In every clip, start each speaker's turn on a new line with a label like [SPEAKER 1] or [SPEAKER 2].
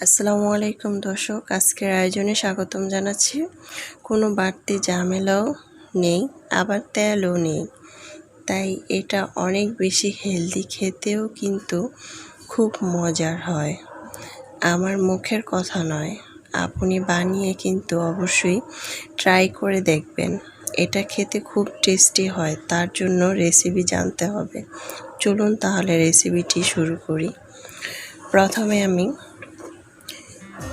[SPEAKER 1] আসসালামু আলাইকুম দর্শক, আজকের আয়োজনে স্বাগতম জানাচ্ছি। কোনো বাড়তি ঝামেলাও নেই, আবার তেলও নেই, তাই এটা অনেক বেশি হেলদি, খেতেও কিন্তু খুব মজার হয়। আমার মুখের কথা নয়, আপনি বানিয়ে কিন্তু অবশ্যই ট্রাই করে দেখবেন। এটা খেতে খুব টেস্টি হয়, তার জন্য রেসিপি জানতে হবে। চলুন তাহলে রেসিপিটি শুরু করি। প্রথমে আমি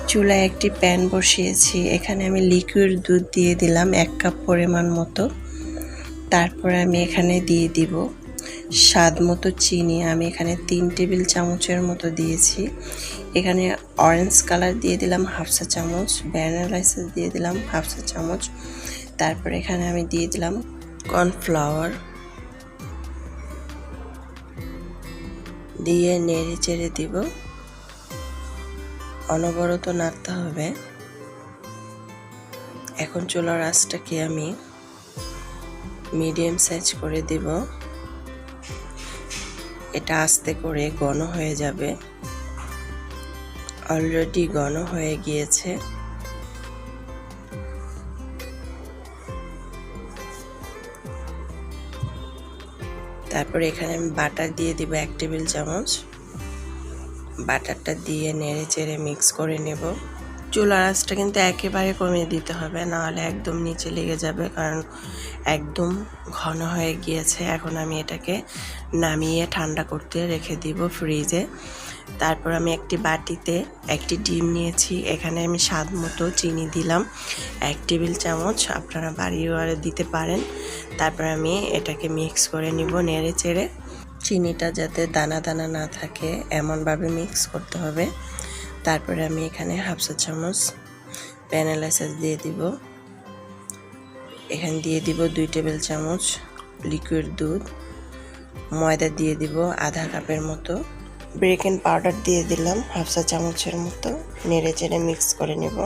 [SPEAKER 1] চুলায় একটি প্যান বসিয়েছি। এখানে আমি লিকুইড দুধ দিয়ে দিলাম 1 কাপ পরিমাণ মতো। তারপরে আমি এখানে দিয়ে দিব স্বাদ মতো চিনি। আমি এখানে 3 টেবিল চামচের মতো দিয়েছি। এখানে অরেঞ্জ কালার দিয়ে দিলাম 1/2 চা চামচ, ভ্যানিলা এসেন্স দিয়ে দিলাম 1/2 চা চামচ। তারপরে এখানে আমি দিয়ে দিলাম কর্নফ্লাওয়ার, দিয়ে নেড়ে চেড়ে দিব। অনবরত নাড়তে হবে। এখন চুলার আঁচটাকে আমি মিডিয়াম সাইজ করে দেব। এটা আস্তে করে ঘন হয়ে যাবে। অলরেডি ঘন হয়ে গিয়েছে। তারপরে এখানে আমি বাটার দিয়ে দিব 1 টেবিল চামচ। বাটারটা দিয়ে নেড়ে চেড়ে মিক্স করে নেব। চুলার আঁচটা কিন্তু একেবারে কমিয়ে দিতে হবে, নাহলে একদম নিচে লেগে যাবে, কারণ একদম ঘন হয়ে গিয়েছে। এখন আমি এটাকে নামিয়ে ঠান্ডা করতে রেখে দিব ফ্রিজে। তারপর আমি একটি বাটিতে একটি ডিম নিয়েছি। এখানে আমি স্বাদ মতো চিনি দিলাম 1 টেবিল চামচ, আপনারা বাড়িয়ে দিতে পারেন। তারপর আমি এটাকে মিক্স করে নিব নেড়ে চেড়ে। চিনিটা যাতে দানা দানা না থাকে এমনভাবে মিক্স করতে হবে। তারপরে আমি এখানে 1/2 চা চামচ ভ্যানিলা এসেন্স দিয়ে দিব। এখানে দিয়ে দিব 2 টেবিল চামচ লিকুইড দুধ। ময়দা দিয়ে দিব আধা কাপের মতো। বেকিং পাউডার দিয়ে দিলাম 1/2 চা চামচের মতো। নেড়ে চেড়ে মিক্স করে নেব।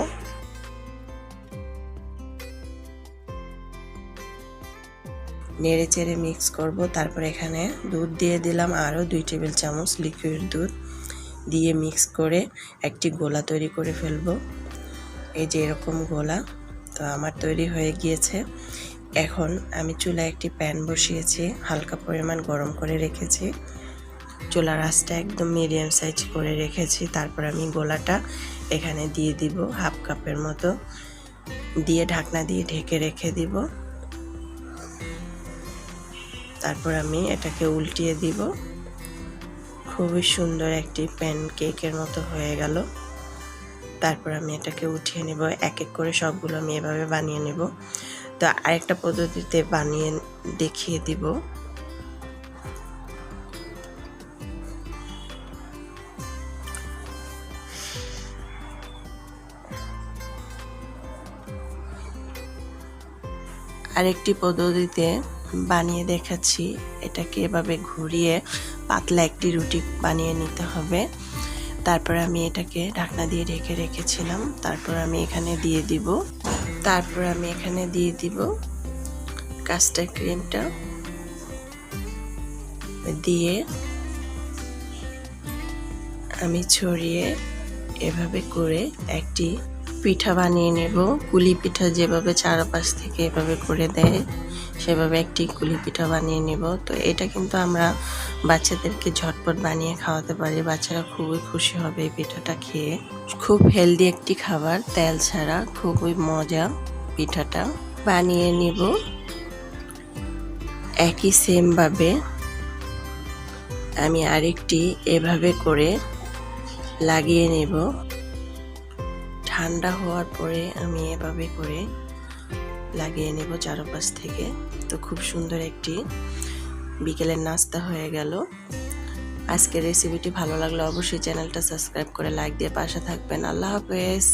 [SPEAKER 1] নেড়ে চেড়ে মিক্স করব। তারপর এখানে দুধ দিয়ে দিলাম আরও 2 টেবিল চামচ লিকুইড দুধ, দিয়ে মিক্স করে একটি গোলা তৈরি করে ফেলব। এই যে এরকম গোলা তো আমার তৈরি হয়ে গিয়েছে। এখন আমি চুলায় একটি প্যান বসিয়েছি, হালকা পরিমাণ গরম করে রেখেছি। চুলার আঁচটা একদম মিডিয়াম সাইজ করে রেখেছি। তারপর আমি গোলাটা এখানে দিয়ে দিব 1/2 কাপের মতো, দিয়ে ঢাকনা দিয়ে ঢেকে রেখে দিব। তারপর আমি এটাকে উল্টিয়ে দিব। খুবই সুন্দর একটি প্যানকেকের মতো হয়ে গেল। তারপর আমি এটাকে উঠিয়ে নেব। এক এক করে সবগুলো আমি এভাবে বানিয়ে নেব। তো আরেকটা পদ্ধতিতে বানিয়ে দেখিয়ে দিব। আরেকটি পদ্ধতিতে বানিয়ে দেখাচ্ছি। এটাকে এভাবে ঘুরিয়ে পাতলা একটি রুটি বানিয়ে নিতে হবে। তারপর আমি এটাকে ঢাকনা দিয়ে ঢেকে রেখেছিলাম। তারপর আমি এখানে দিয়ে দিব কাস্টার্ড ক্রিমটা, দিয়ে আমি ছড়িয়ে এভাবে করে একটি পিঠা বানিয়ে নেব। কুলি পিঠা যেভাবে চারপাশ থেকে এভাবে করে দেয়, সেভাবে একটি কুলি পিঠা বানিয়ে নেব। তো এটা কিন্তু আমরা বাচ্চাদেরকে ঝটপট বানিয়ে খাওয়াতে পারি। বাচ্চারা খুবই খুশি হবে এই পিঠাটা খেয়ে। খুব হেলদি একটি খাবার, তেল ছাড়া, খুবই মজা। পিঠাটা বানিয়ে নিব একই সেমভাবে। আমি আরেকটি এভাবে করে লাগিয়ে নেব। ঠান্ডা হওয়ার পরে আমি এভাবে করে লাগিয়ে নেব চারপাশ থেকে। তো খুব সুন্দর একটি বিকেলের নাস্তা হয়ে গেল। আজকের রেসিপিটি ভালো লাগলে অবশ্যই চ্যানেলটা সাবস্ক্রাইব করে লাইক দিয়ে পাশে থাকবেন। আল্লাহ হাফেজ।